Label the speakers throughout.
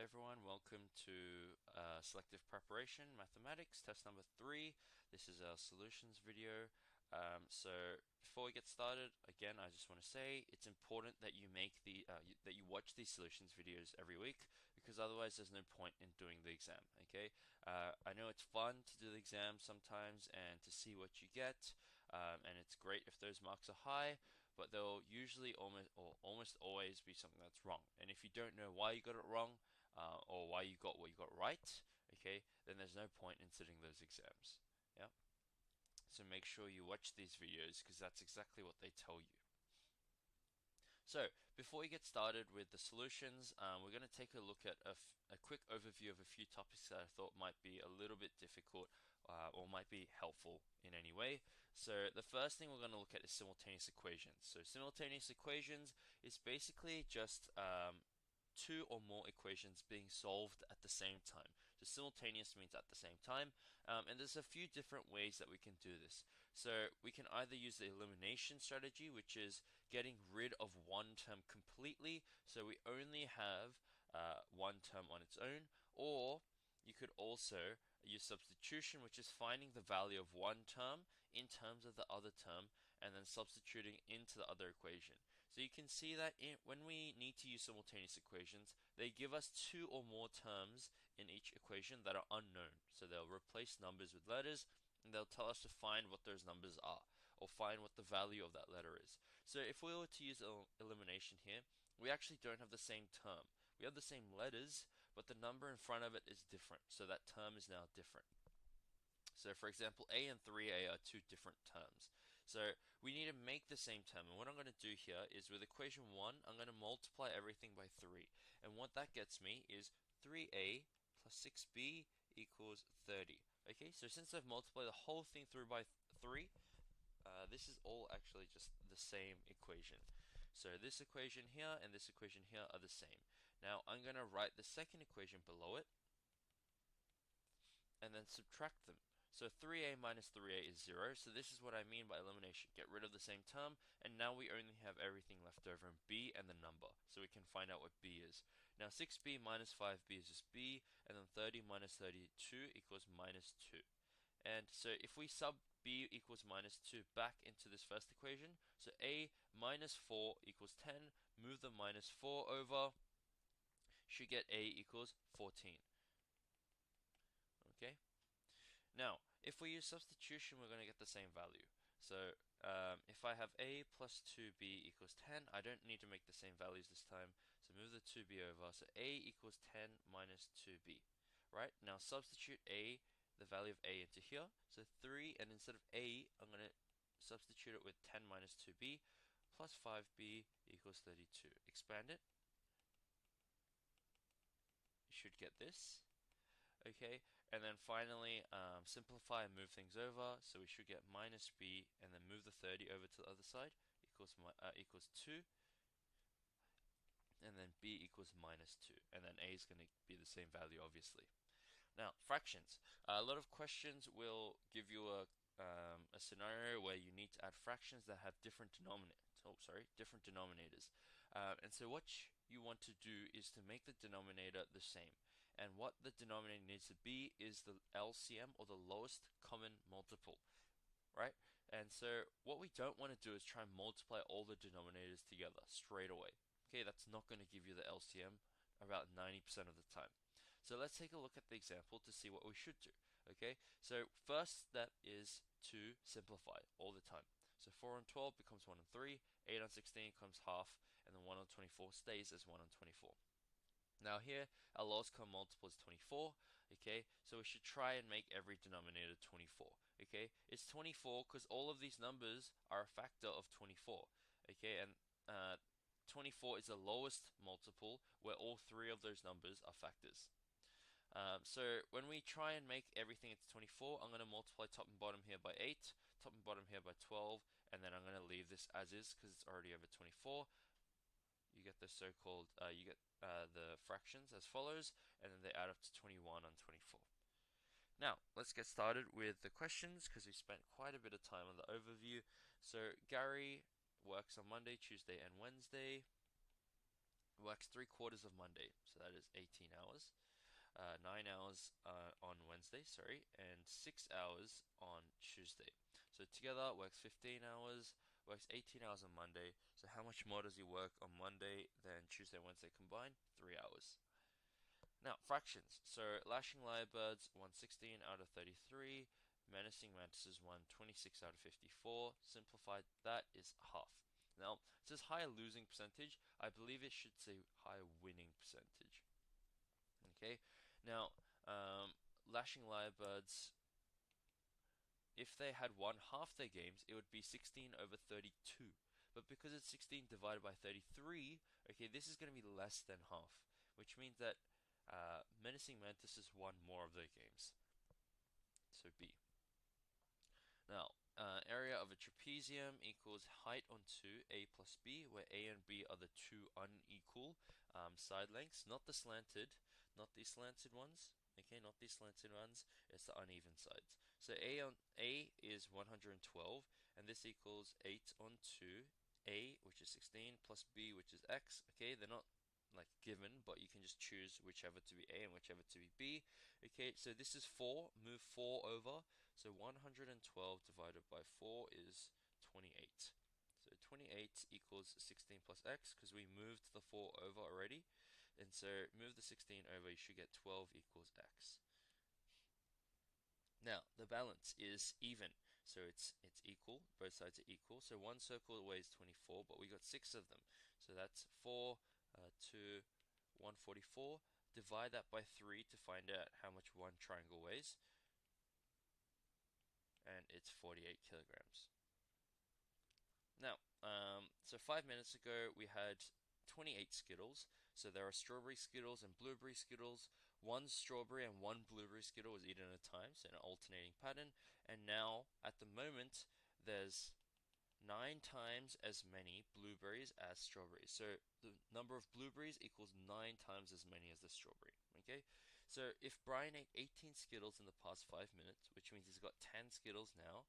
Speaker 1: everyone, welcome to Selective Preparation Mathematics test number 3. This is our solutions video. So before we get started, again, I just want to say it's important that you that you watch these solutions videos every week, because otherwise there's no point in doing the exam. Okay, I know it's fun to do the exam sometimes and to see what you get, and it's great if those marks are high, but there'll usually almost always be something that's wrong. And if you don't know why you got it wrong, or why you got what you got right, okay, then there's no point in sitting those exams. Yeah. So make sure you watch these videos, because that's exactly what they tell you. So before we get started with the solutions, we're going to take a look at a quick overview of a few topics that I thought might be a little bit difficult, or might be helpful in any way. So the first thing we're going to look at is simultaneous equations. So simultaneous equations is basically just two or more equations being solved at the same time. So simultaneous means at the same time, and there's a few different ways that we can do this. So we can either use the elimination strategy, which is getting rid of one term completely, so we only have one term on its own, or you could also use substitution, which is finding the value of one term in terms of the other term and then substituting into the other equation. So you can see that when we need to use simultaneous equations, they give us two or more terms in each equation that are unknown. So they'll replace numbers with letters, and they'll tell us to find what those numbers are, or find what the value of that letter is. So if we were to use elimination here, we actually don't have the same term. We have the same letters, but the number in front of it is different, so that term is now different. So for example, a and 3a are two different terms. So we need to make the same term, and what I'm going to do here is with equation 1, I'm going to multiply everything by 3. And what that gets me is 3a plus 6b equals 30. Okay, so since I've multiplied the whole thing through by 3, this is all actually just the same equation. So this equation here and this equation here are the same. Now I'm going to write the second equation below it and then subtract them. So 3a minus 3a is 0. So this is what I mean by elimination. Get rid of the same term, and now we only have everything left over in b and the number. So we can find out what b is. Now 6b minus 5b is just b, and then 30 minus 32 equals minus 2. And so if we sub b equals minus 2 back into this first equation, so a minus 4 equals 10, move the minus 4 over, should get a equals 14. Okay. Now, if we use substitution, we're going to get the same value. So if I have a plus 2b equals 10, I don't need to make the same values this time. So move the 2b over. So a equals 10 minus 2b. Right? Now substitute a, the value of a, into here. So 3, and instead of a, I'm going to substitute it with 10 minus 2b plus 5b equals 32. Expand it. You should get this. Okay, and then finally simplify and move things over, so we should get minus b, and then move the 30 over to the other side, equals 2, and then b equals minus 2, and then a is going to be the same value, obviously. Now, fractions. A lot of questions will give you a scenario where you need to add fractions that have different denominators. And so what you want to do is to make the denominator the same. And what the denominator needs to be is the LCM, or the lowest common multiple. Right? And so what we don't want to do is try and multiply all the denominators together straight away. Okay, that's not going to give you the LCM about 90% of the time. So let's take a look at the example to see what we should do. Okay, so first step is to simplify all the time. So 4 on 12 becomes 1 on 3, 8 on 16 becomes half, and then 1 on 24 stays as 1 on 24. Now here, our lowest common multiple is 24, okay, so we should try and make every denominator 24, okay. It's 24 because all of these numbers are a factor of 24, okay, and 24 is the lowest multiple where all three of those numbers are factors. So when we try and make everything into 24, I'm going to multiply top and bottom here by 8, top and bottom here by 12, and then I'm going to leave this as is because it's already over 24. You get the so-called, the fractions as follows, and then they add up to 21 on 24. Now, let's get started with the questions because we spent quite a bit of time on the overview. So Gary works on Monday, Tuesday, and Wednesday. works 3/4 of Monday, so that is 18 hours. 9 hours on Wednesday, sorry, and 6 hours on Tuesday. So together works 15 hours, works 18 hours on Monday. So how much more does he work on Monday than Tuesday and Wednesday combined? 3 hours. Now, fractions. So lashing lyrebirds won 16 out of 33. Menacing mantises won 26 out of 54. Simplified, that is half. Now, it says higher losing percentage. I believe it should say higher winning percentage. Okay, now lashing lyrebirds, if they had won half their games, it would be 16 over 32. But because it's 16 divided by 33, okay, this is going to be less than half, which means that menacing mantises won more of their games. So B. Now, area of a trapezium equals height on two, A plus B, where A and B are the two unequal side lengths, not the slanted, not the slanted ones. Okay, not these slanted ones, it's the uneven sides. So A is 112, and this equals 8 on 2, A, which is 16, plus B, which is X. Okay, they're not like given, but you can just choose whichever to be A and whichever to be B. Okay, so this is 4, move 4 over, so 112 divided by 4 is 28. So 28 equals 16 plus X, because we moved the 4 over already. And so move the 16 over, you should get 12 equals X. Now, the balance is even. So it's equal, both sides are equal. So one circle weighs 24, but we got 6 of them. So that's 4, 2, 144. Divide that by 3 to find out how much one triangle weighs. And it's 48 kilograms. Now, so 5 minutes ago we had 28 Skittles. So there are strawberry Skittles and blueberry Skittles. One strawberry and one blueberry Skittle was eaten at a time, so in an alternating pattern. And now, at the moment, there's 9 times as many blueberries as strawberries. So the number of blueberries equals 9 times as many as the strawberry. Okay? So if Brian ate 18 Skittles in the past 5 minutes, which means he's got 10 Skittles now,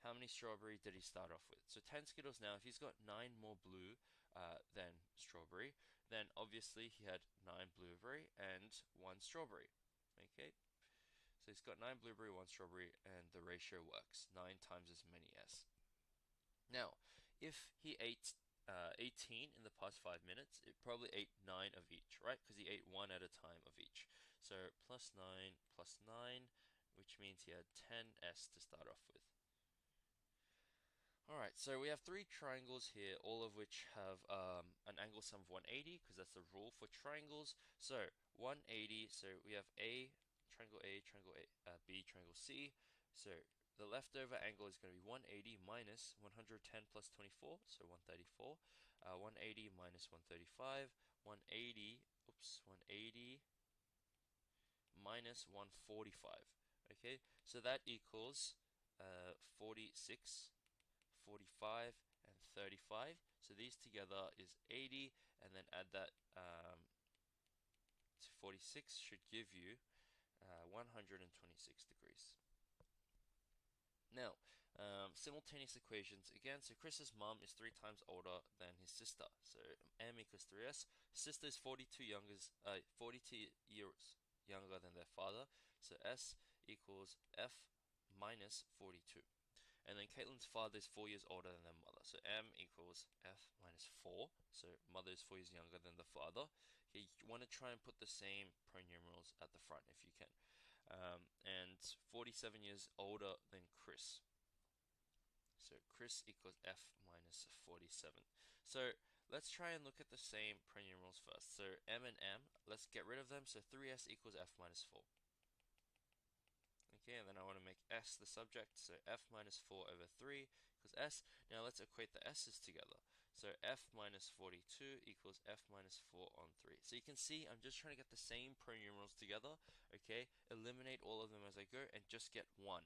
Speaker 1: how many strawberry did he start off with? So 10 Skittles now, if he's got 9 more blue than strawberry, then obviously he had 9 blueberry and 1 strawberry. Okay, so he's got 9 blueberry, 1 strawberry, and the ratio works. 9 times as many as. Now, if he ate 18 in the past 5 minutes, it probably ate 9 of each, right? Because he ate 1 at a time of each. So plus 9, which means he had 10s to start off with. Alright, so we have 3 triangles here, all of which have an angle sum of 180, because that's the rule for triangles. So 180, so we have triangle A, B, triangle C. So the leftover angle is going to be 180 minus 110 plus 24, so 134. 180 minus 135, 180 minus 145. Okay, so that equals 46. 45 and 35. So these together is 80, and then add that to 46 should give you 126 degrees. Now, simultaneous equations again. So Chris's mom is 3 times older than his sister. So m equals 3s. His sister is 42 years younger than their father. So s equals f minus 42. And then Caitlin's father is 4 years older than their mother. So m equals f minus 4. So mother is 4 years younger than the father. Okay, you want to try and put the same pronumerals at the front if you can. And 47 years older than Chris. So Chris equals f minus 47. So let's try and look at the same pronumerals first. So m and m, let's get rid of them. So 3s equals f minus 4. Okay, and then I want to make s the subject, so f minus 4 over 3 equals s. Now let's equate the s's together. So f minus 42 equals f minus 4 on 3. So you can see I'm just trying to get the same pronumerals together, okay? Eliminate all of them as I go and just get 1.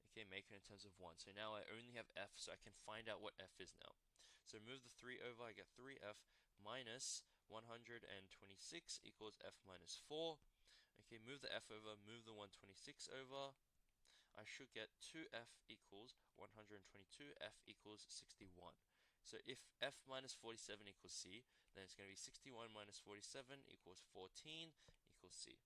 Speaker 1: Okay, make it in terms of 1. So now I only have f, so I can find out what f is now. So move the 3 over, I get 3f minus 126 equals f minus 4. Okay, move the f over, move the 126 over. I should get 2f equals 122, f equals 61. So if f minus 47 equals c, then it's going to be 61 minus 47 equals 14 equals c.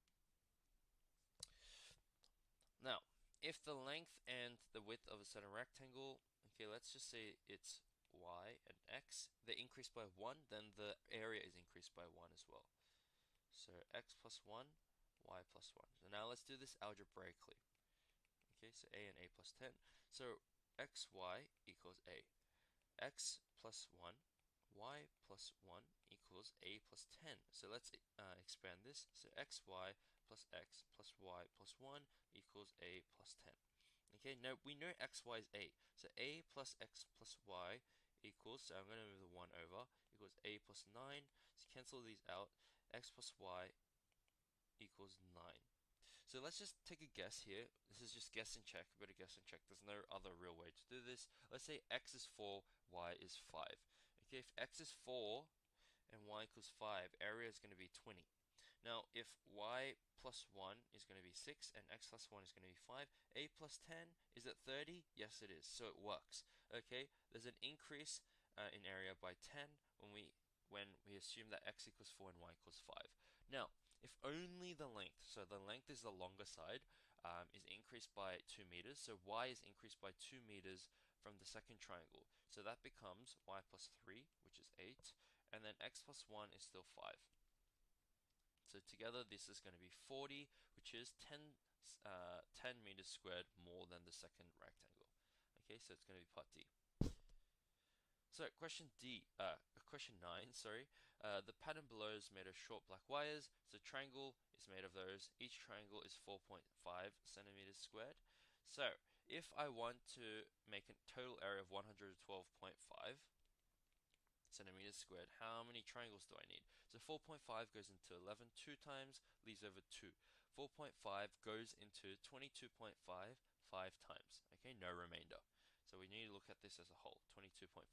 Speaker 1: Now, if the length and the width of a certain rectangle, okay, let's just say it's y and x, they increase by 1, then the area is increased by 1 as well. So x plus 1, y plus 1. So now let's do this algebraically. Okay, so a and a plus 10. So xy equals a. X plus 1, y plus 1 equals a plus 10. So let's expand this. So xy plus x plus y plus 1 equals a plus 10. Okay, now we know xy is a. So a plus x plus y equals, so I'm going to move the 1 over, equals a plus 9. So cancel these out. X plus y equals 9. So let's just take a guess here. This is just guess and check, a bit of guess and check. There's no other real way to do this. Let's say x is 4, y is 5. Okay, if x is 4 and y equals 5, area is going to be 20. Now, if y plus 1 is going to be 6 and x plus 1 is going to be 5, a plus 10, is it 30? Yes, it is. So it works. Okay, there's an increase in area by 10 when we assume that x equals 4 and y equals 5. Now, if only the length, so the length is the longer side, is increased by 2 meters, so y is increased by 2 meters from the second triangle. So that becomes y plus 3, which is 8, and then x plus 1 is still 5. So together this is going to be 40, which is 10 meters squared more than the second rectangle. Okay, so it's going to be part D. So question 9, sorry. The pattern below is made of short black wires. So triangle is made of those. Each triangle is 4.5 centimeters squared. So if I want to make a total area of 112.5 centimeters squared, how many triangles do I need? So 4.5 goes into 11 2 times, leaves over 2. 4.5 goes into 22.5 5 times. Okay, no remainder. So we need to look at this as a whole, 22.5,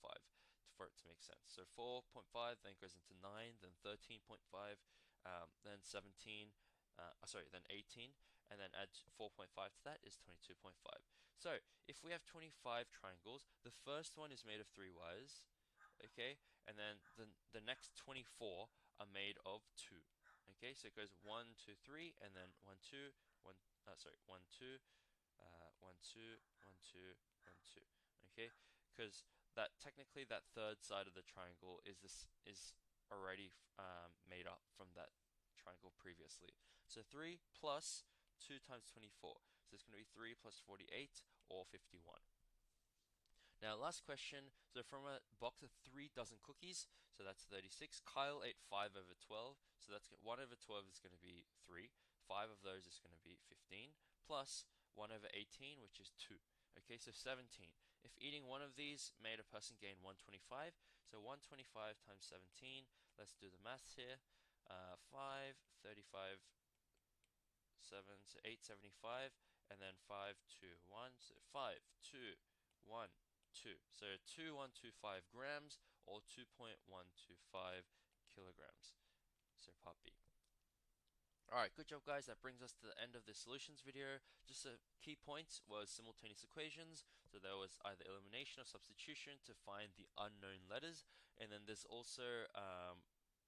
Speaker 1: for it to make sense. So 4.5 then goes into 9, then 13.5, then 17, then 18, and then add 4.5 to that is 22.5. So if we have 25 triangles, the first one is made of 3 wires, okay, and then the next 24 are made of 2. Okay, so it goes 1 2 3, and then 1 2 1 1 2 1 2 1 2 1 2. Okay, because that technically that third side of the triangle is already made up from that triangle previously. So 3 plus 2 times 24. So it's going to be 3 plus 48 or 51. Now, last question. So from a box of 3 dozen cookies, so that's 36. Kyle ate 5 over 12, so that's 1 over 12 is going to be 3. 5 of those is going to be 15, plus 1 over 18, which is 2. Okay, so 17. If eating one of these made a person gain 125, so 125 times 17, let's do the maths here. 5, 35, 7, so 875, and then 5, 2, 1, so 5, 2, 1, 2. So 2125 grams or 2.125 kilograms. So part B. Alright, good job guys. That brings us to the end of the solutions video. Just a key points was simultaneous equations. So there was either elimination or substitution to find the unknown letters. And then there's also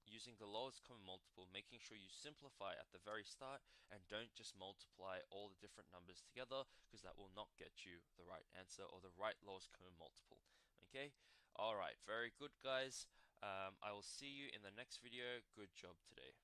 Speaker 1: using the lowest common multiple, making sure you simplify at the very start and don't just multiply all the different numbers together, because that will not get you the right answer or the right lowest common multiple. Okay? Alright, very good guys. I will see you in the next video. Good job today.